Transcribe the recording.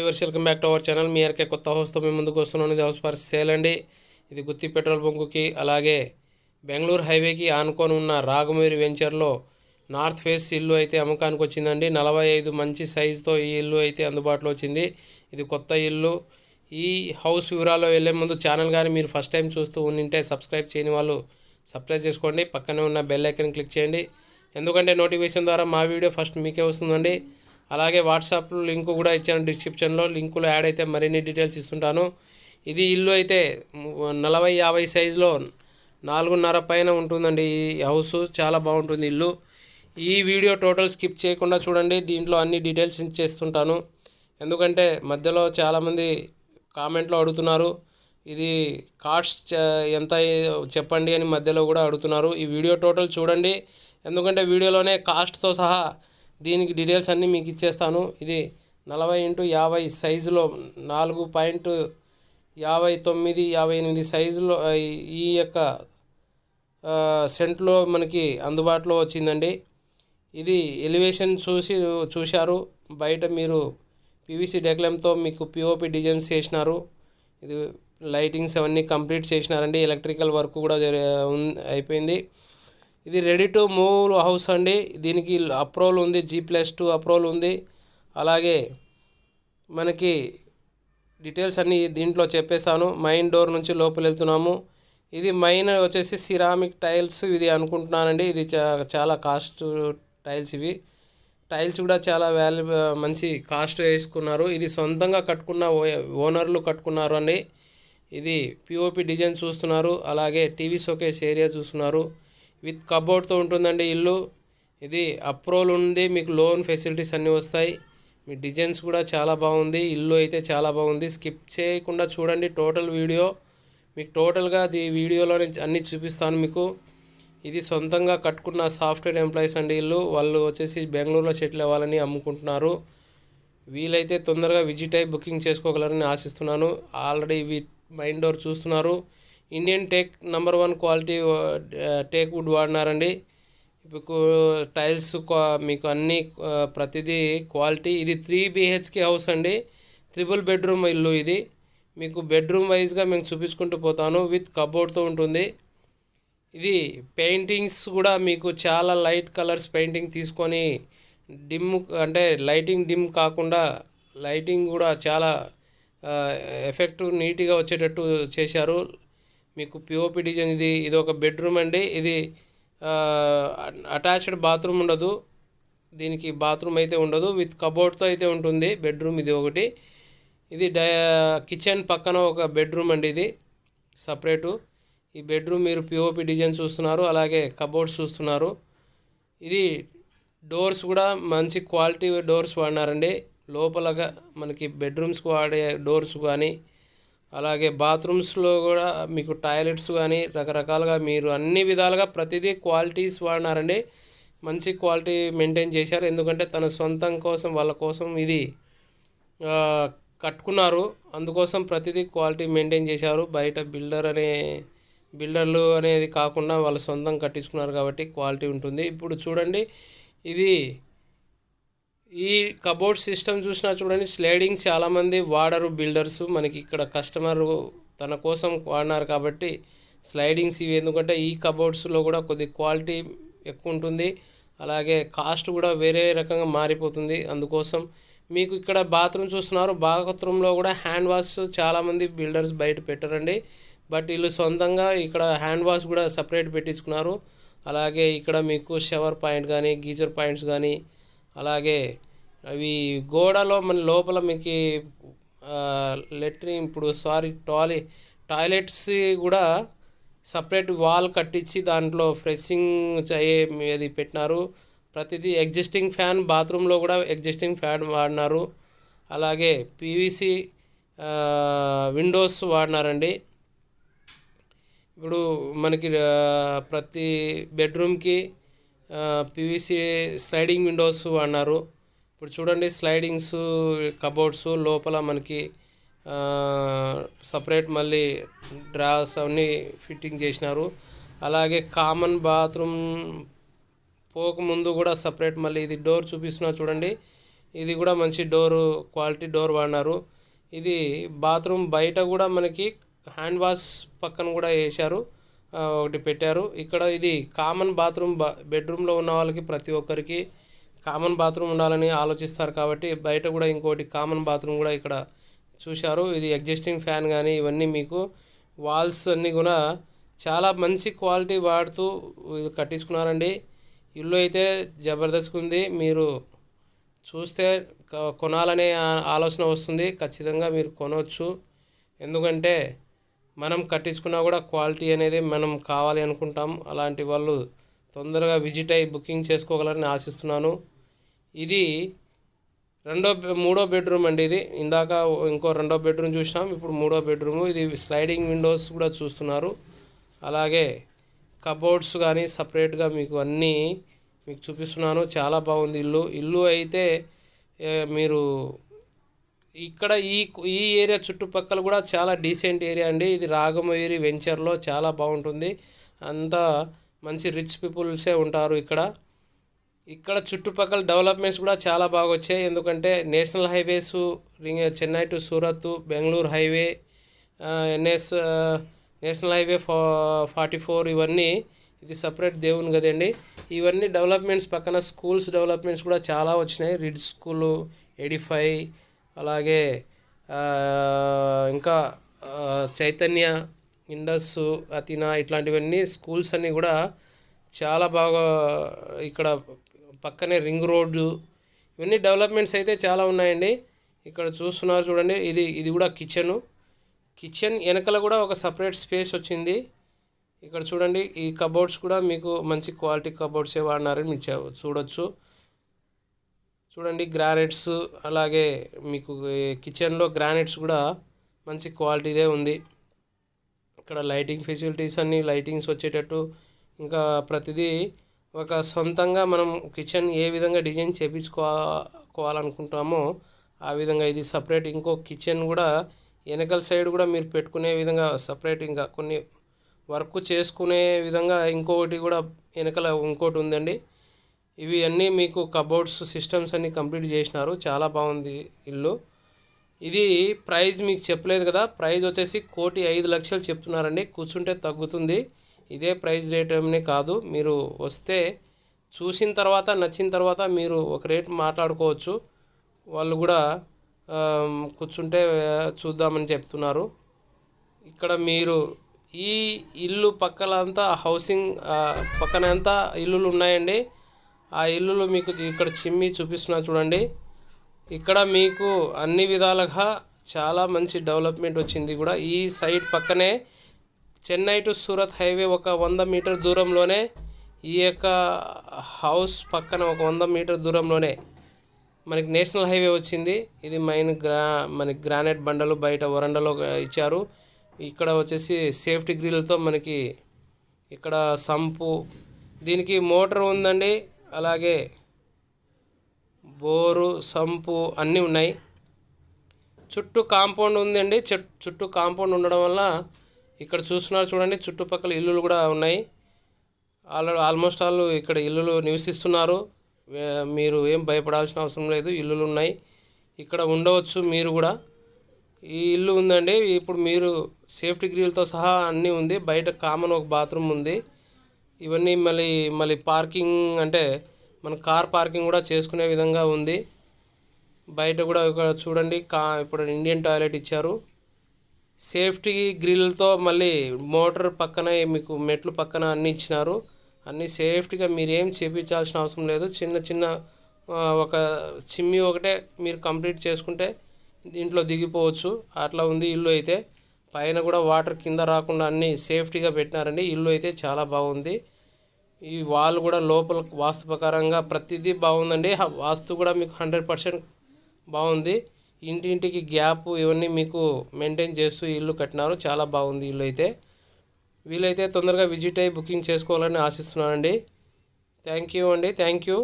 Viewers, welcome back to our channel. మీ ఆర్కే కొత్త హౌస్తో మేము ముందుకు వస్తున్నాను. ఇది హౌస్ ఫర్ సేల్ అండి. ఇది గుత్తి పెట్రోల్ బంకుకి అలాగే బెంగళూరు హైవేకి ఆనుకొని ఉన్న రాగమూరి వెంచర్లో నార్త్ ఫేస్ ఇల్లు అయితే అమ్మకానికి వచ్చిందండి. 45 మంచి సైజుతో ఈ ఇల్లు అయితే అందుబాటులో వచ్చింది. ఇది కొత్త ఇల్లు. ఈ హౌస్ వివరాల్లో వెళ్ళే ముందు ఛానల్ కానీ మీరు ఫస్ట్ టైం చూస్తూ ఉంటే సబ్స్క్రైబ్ చేయని వాళ్ళు సబ్స్క్రైబ్ చేసుకోండి. పక్కనే ఉన్న బెల్ ఐకాన్ క్లిక్ చేయండి, ఎందుకంటే నోటిఫికేషన్ ద్వారా మా వీడియో ఫస్ట్ మీకే వస్తుందండి. అలాగే వాట్సాప్ లింక్ కూడా ఇచ్చాను డిస్క్రిప్షన్లో, లింకులో యాడ్ అయితే మరిన్ని డీటెయిల్స్ ఇస్తుంటాను. ఇది ఇల్లు అయితే 40-50 సైజులో 4.5 పైన ఉంటుందండి. ఈ హౌస్ చాలా బాగుంటుంది ఇల్లు. ఈ వీడియో టోటల్ స్కిప్ చేయకుండా చూడండి. దీంట్లో అన్ని డీటెయిల్స్ ఇచ్చేస్తుంటాను, ఎందుకంటే మధ్యలో చాలామంది కామెంట్లో అడుగుతున్నారు, ఇది కాస్ట్ ఎంత చెప్పండి అని మధ్యలో కూడా అడుగుతున్నారు. ఈ వీడియో టోటల్ చూడండి, ఎందుకంటే వీడియోలోనే కాస్ట్తో సహా దీనికి డీటెయిల్స్ అన్నీ మీకు ఇచ్చేస్తాను. ఇది 40x50 సైజులో 4.59-58 సైజులో ఈ యొక్క సెంట్లో మనకి అందుబాటులో వచ్చిందండి. ఇది ఎలివేషన్ చూశారు. బయట మీరు పీవీసీ డెక్లెమ్తో మీకు పిఓపి డిజైన్స్ చేసినారు. ఇది లైటింగ్స్ అవన్నీ కంప్లీట్ చేసినారండి. ఎలక్ట్రికల్ వర్క్ కూడా అయిపోయింది. ఇది రెడీ టు మూవ్ హౌస్ అండి. దీనికి అప్రూవల్ ఉంది, G+2 అప్రూవల్ ఉంది. అలాగే మనకి డీటెయిల్స్ అన్నీ దీంట్లో చెప్పేశాను. మెయిన్ డోర్ నుంచి లోపల వెళ్తున్నాము. ఇది మెయిన్ వచ్చేసి సిరామిక్ టైల్స్ ఇది అనుకుంటున్నానండి. ఇది చాలా కాస్ట్ టైల్స్. ఇవి టైల్స్ కూడా చాలా మంచి కాస్ట్ వేసుకున్నారు. ఇది సొంతంగా కట్టుకున్న ఓనర్లు కట్టుకున్నారు అండి. ఇది పిఓపి డిజైన్ చూస్తున్నారు. అలాగే టీవీ షోకేస్ ఏరియా చూస్తున్నారు. విత్ కబోర్డ్తో ఉంటుందండి ఇల్లు. ఇది అప్రూవల్ ఉంది, మీకు లోన్ ఫెసిలిటీస్ అన్నీ వస్తాయి. మీ డిజైన్స్ కూడా చాలా బాగుంది. ఇల్లు అయితే చాలా బాగుంది. స్కిప్ చేయకుండా చూడండి టోటల్ వీడియో. మీకు టోటల్గా వీడియోలో అన్నీ చూపిస్తాను మీకు. ఇది సొంతంగా కట్టుకున్న సాఫ్ట్వేర్ ఎంప్లాయీస్ అండి ఇల్లు. వాళ్ళు వచ్చేసి బెంగళూరులో సెటిల్ అవ్వాలని అమ్ముకుంటున్నారు. వీలైతే తొందరగా విజిట్ అయి బుకింగ్ చేసుకోగలరని ఆశిస్తున్నాను. ఆల్రెడీ మెయిన్ డోర్ చూస్తున్నారు. Indian teak number 1 quality teak wood వాడినారండి. ఇప్పుడు టైల్స్ మీకు అన్నీ ప్రతిదీ క్వాలిటీ. ఇది 3 BHK హౌస్ అండి. 3 బెడ్రూమ్ ఇల్లు. ఇది మీకు బెడ్రూమ్ వైజ్గా మేము చూపించుకుంటూ పోతాను. విత్ కబోర్డ్తో ఉంటుంది. ఇది పెయింటింగ్స్ కూడా మీకు చాలా లైట్ కలర్స్ పెయింటింగ్ తీసుకొని డిమ్ అంటే లైటింగ్ డిమ్ కాకుండా లైటింగ్ కూడా చాలా ఎఫెక్టివ్ నీట్గా వచ్చేటట్టు చేశారు. మీకు పిఓపి డిజైన్. ఇది ఒక బెడ్రూమ్ అండి. ఇది అటాచ్డ్ బాత్రూమ్ ఉండదు, దీనికి బాత్రూమ్ అయితే ఉండదు. విత్ కబోర్డ్తో అయితే ఉంటుంది బెడ్రూమ్. ఇది ఒకటి. ఇది కిచెన్ పక్కన ఒక బెడ్రూమ్ అండి. ఇది సపరేటు. ఈ బెడ్రూమ్ మీరు పిఓపి డిజైన్ చూస్తున్నారు, అలాగే కబోర్డ్స్ చూస్తున్నారు. ఇది డోర్స్ కూడా మంచి క్వాలిటీ డోర్స్ వాడినారండి. లోపలగా మనకి బెడ్రూమ్స్కి వాడే డోర్స్ కానీ, అలాగే బాత్రూమ్స్లో కూడా మీకు టాయిలెట్స్ కానీ రకరకాలుగా మీరు అన్ని విధాలుగా ప్రతిదీ క్వాలిటీస్ వాడినారండి. మంచి క్వాలిటీ మెయింటైన్ చేశారు, ఎందుకంటే తన సొంతం కోసం వాళ్ళ కోసం ఇది కట్టుకున్నారు. అందుకోసం ప్రతిదీ క్వాలిటీ మెయింటైన్ చేశారు. బయట బిల్డర్లు అనేది కాకుండా వాళ్ళ సొంతం కట్టించుకున్నారు కాబట్టి క్వాలిటీ ఉంటుంది. ఇప్పుడు చూడండి, ఇది ఈ కబోర్డ్ సిస్టమ్ చూసినా చూడండి, స్లైడింగ్స్ చాలామంది వాడరు బిల్డర్స్. మనకి ఇక్కడ కస్టమర్ తన కోసం వాడినారు కాబట్టి స్లైడింగ్స్ ఇవి. ఎందుకంటే ఈ కబోర్డ్స్లో కూడా కొద్ది క్వాలిటీ ఎక్కువ ఉంటుంది, అలాగే కాస్ట్ కూడా వేరే రకంగా మారిపోతుంది. అందుకోసం మీకు ఇక్కడ బాత్రూమ్ చూస్తున్నారు. బాత్రూంలో కూడా హ్యాండ్ వాష్ చాలామంది బిల్డర్స్ బయట పెట్టరండి, బట్ వీళ్ళు సొంతంగా ఇక్కడ హ్యాండ్ వాష్ కూడా సపరేట్ పెట్టించుకున్నారు. అలాగే ఇక్కడ మీకు షవర్ పాయింట్ కానీ, గీజర్ పాయింట్స్ కానీ, అలాగే అవి గోడలో మన లోపల మీకు లెట్రిన్ టాయిలెట్స్ కూడా సపరేట్ వాల్ కట్టించి దాంట్లో ఫ్రెషింగ్ అది పెట్టినారు. ప్రతిదీ ఎగ్జిస్టింగ్ ఫ్యాన్, బాత్రూంలో కూడా ఎగ్జిస్టింగ్ ఫ్యాన్ వాడినారు. అలాగే పీవీసీ విండోస్ వాడినారండి. ఇప్పుడు మనకి ప్రతి బెడ్రూమ్కి పీవీసీ స్లైడింగ్ విండోస్ వాడినారు. ఇప్పుడు చూడండి, స్లైడింగ్స్ కబోర్డ్స్ లోపల మనకి సపరేట్ మళ్ళీ డ్రాస్ అవన్నీ ఫిట్టింగ్ చేసినారు. అలాగే కామన్ బాత్రూమ్ పోక ముందు కూడా సపరేట్ మళ్ళీ ఇది డోర్ చూపిస్తున్నా చూడండి. ఇది కూడా మంచి డోరు, క్వాలిటీ డోర్ వాడినారు. ఇది బాత్రూమ్ బయట కూడా మనకి హ్యాండ్ వాష్ పక్కన కూడా వేశారు, ఒకటి పెట్టారు. ఇక్కడ ఇది కామన్ బాత్రూమ్, బెడ్రూమ్లో ఉన్న వాళ్ళకి ప్రతి ఒక్కరికి కామన్ బాత్రూమ్ ఉండాలని ఆలోచిస్తారు కాబట్టి బయట కూడా ఇంకోటి కామన్ బాత్రూమ్ కూడా ఇక్కడ చూశారు. ఇది ఎగ్జిస్టింగ్ ఫ్యాన్ కానీ ఇవన్నీ మీకు వాల్స్ అన్నీ కూడా చాలా మంచి క్వాలిటీ వాడుతూ కట్టించుకున్నారండి. ఇల్లు అయితే జబర్దస్త్గా ఉంది. మీరు చూస్తే కొనాలనే ఆలోచన వస్తుంది. ఖచ్చితంగా మీరు కొనవచ్చు. ఎందుకంటే మనం కట్టించుకున్నా కూడా క్వాలిటీ అనేది మనం కావాలి అనుకుంటాం. అలాంటి వాళ్ళు తొందరగా విజిట్ అయ్యి బుకింగ్ చేసుకోగలరని ఆశిస్తున్నాను. ఇది మూడో బెడ్రూమ్ అండి. ఇది ఇందాక ఇంకో రెండో బెడ్రూమ్ చూసాం, ఇప్పుడు మూడో బెడ్రూము. ఇది స్లైడింగ్ విండోస్ కూడా చూస్తున్నారు. అలాగే కబోర్డ్స్ కానీ సపరేట్గా మీకు అన్నీ మీకు చూపిస్తున్నాను. చాలా బాగుంది ఇల్లు అయితే మీరు ఇక్కడ ఈ ఏరియా చుట్టుపక్కల కూడా చాలా డీసెంట్ ఏరియా అండి. ఇది రాగమయూరి వెంచర్లో చాలా బాగుంటుంది. అంతా మంచి రిచ్ పీపుల్సే ఉంటారు ఇక్కడ చుట్టుపక్కల డెవలప్మెంట్స్ కూడా చాలా బాగా వచ్చాయి. ఎందుకంటే national highways, Chennai to Surat, Bengaluru highway, national highway 44 ఇవన్నీ, ఇది సపరేట్ దేవుని గదండి. ఇవన్నీ డెవలప్మెంట్స్ పక్కన స్కూల్స్ డెవలప్మెంట్స్ కూడా చాలా వచ్చినాయి. రిడ్జ్ స్కూలు, ఎడిఫై, అలాగే ఇంకా చైతన్య, ఇండస్, అతినా ఇట్లాంటివన్నీ స్కూల్స్ అన్నీ కూడా చాలా బాగా ఇక్కడ పక్కనే రింగ్ రోడ్డు, ఇవన్నీ డెవలప్మెంట్స్ అయితే చాలా ఉన్నాయండి. ఇక్కడ చూస్తున్నారు చూడండి. ఇది కూడా కిచెన్ వెనకల కూడా ఒక సపరేట్ స్పేస్ వచ్చింది. ఇక్కడ చూడండి. ఈ కబోర్డ్స్ కూడా మీకు మంచి క్వాలిటీ కబోర్డ్సే వాడినారని మీరు చూడొచ్చు. చూడండి గ్రానైట్స్, అలాగే మీకు కిచెన్లో గ్రానైట్స్ కూడా మంచి క్వాలిటీదే ఉంది. ఇక్కడ లైటింగ్ ఫెసిలిటీస్ అన్నీ లైటింగ్స్ వచ్చేటట్టు, ఇంకా ప్రతిదీ ఒక సొంతంగా మనం కిచెన్ ఏ విధంగా డిజైన్ చేయించుకోవాలనుకుంటామో ఆ విధంగా ఇది సపరేట్. ఇంకో కిచెన్ కూడా వెనకల సైడ్ కూడా మీరు పెట్టుకునే విధంగా సపరేట్, ఇంకా కొన్ని వర్క్ చేసుకునే విధంగా ఇంకొకటి కూడా వెనకల ఇంకోటి ఉందండి. ఇవి అన్నీ మీకు కబోర్డ్స్ సిస్టమ్స్ అన్నీ కంప్లీట్ చేసినారు. చాలా బాగుంది ఇల్లు. ఇది ప్రైస్ మీకు చెప్పలేదు కదా, ప్రైస్ వచ్చేసి 1,05,00,000 చెప్తున్నారండి. కూర్చుంటే తగ్గుతుంది. ఇదే ప్రైస్ రేట్ ఏమీ కాదు. మీరు వస్తే చూసిన తర్వాత నచ్చిన తర్వాత మీరు ఒక రేట్ మాట్లాడుకోవచ్చు. వాళ్ళు కూడా కూర్చుంటే చూద్దామని చెప్తున్నారు. ఇక్కడ మీరు ఈ ఇల్లు పక్కలంతా హౌసింగ్ పక్కన అంతా ఇల్లులు ఉన్నాయండి. ఆ ఇల్లులు మీకు ఇక్కడ చిమ్మి చూపిస్తున్నా చూడండి. ఇక్కడ మీకు అన్ని విధాలుగా చాలా మంచి డెవలప్మెంట్ వచ్చింది కూడా. ఈ సైడ్ పక్కనే చెన్నై టు సూరత్ హైవే ఒక 100 మీటర్ దూరంలోనే, ఈ యొక్క హౌస్ పక్కన ఒక 100 మీటర్ దూరంలోనే మనకి నేషనల్ హైవే వచ్చింది. ఇది మనకి గ్రానైట్ బండలు బయట వరండాలో ఇచ్చారు. ఇక్కడ వచ్చేసి సేఫ్టీ గ్రిల్తో మనకి ఇక్కడ సంపు, దీనికి మోటార్ ఉందండి. అలాగే బోరు, సంపు అన్నీ ఉన్నాయి. చుట్టూ కాంపౌండ్ ఉందండి. చుట్టూ కాంపౌండ్ ఉండడం వల్ల ఇక్కడ చూస్తున్నారు చూడండి, చుట్టుపక్కల ఇల్లులు కూడా ఉన్నాయి. ఆల్మోస్ట్ ఆల్ ఇక్కడ ఇల్లులు నివసిస్తున్నారు. మీరు ఏం భయపడాల్సిన అవసరం లేదు. ఇల్లులు ఉన్నాయి, ఇక్కడ ఉండవచ్చు మీరు కూడా. ఈ ఇల్లు ఉందండి. ఇప్పుడు మీరు సేఫ్టీ గ్రిల్తో సహా అన్నీ ఉంది. బయట కామన్ ఒక బాత్రూమ్ ఉంది. ఇవన్నీ మళ్ళీ పార్కింగ్ అంటే మన కార్ పార్కింగ్ కూడా చేసుకునే విధంగా ఉంది. బయట కూడా ఇక్కడ చూడండి ఇప్పుడు ఇండియన్ టాయిలెట్ ఇచ్చారు. సేఫ్టీ గ్రిల్తో మళ్ళీ మోటార్ పక్కన మీకు మెట్లు పక్కన అన్నీ ఇచ్చినారు. అన్నీ సేఫ్టీగా మీరేం చేయించాల్సిన అవసరం లేదు. చిన్న ఒక చిమ్మి ఒకటే మీరు కంప్లీట్ చేసుకుంటే దీంట్లో దిగిపోవచ్చు. అట్లా ఉంది ఇల్లు అయితే. పైన కూడా వాటర్ కింద రాకుండా అన్నీ సేఫ్టీగా పెట్టినారండి. ఇల్లు అయితే చాలా బాగుంది. ఈ వాల్ కూడా లోపల వాస్తు ప్రకారంగా ప్రతిదీ బాగుందండి. వాస్తు కూడా మీకు 100% బాగుంది. ఇంటింటికి గ్యాప్ ఇవన్నీ మీకు మెయింటైన్ చేస్తూ ఇల్లు కట్టినారు. చాలా బాగుంది ఇల్లు అయితే. వీలైతే తొందరగా విజిట్ అయ్యి బుకింగ్ చేసుకోవాలని ఆశిస్తున్నానండి. థ్యాంక్ యూ అండి. Thank you.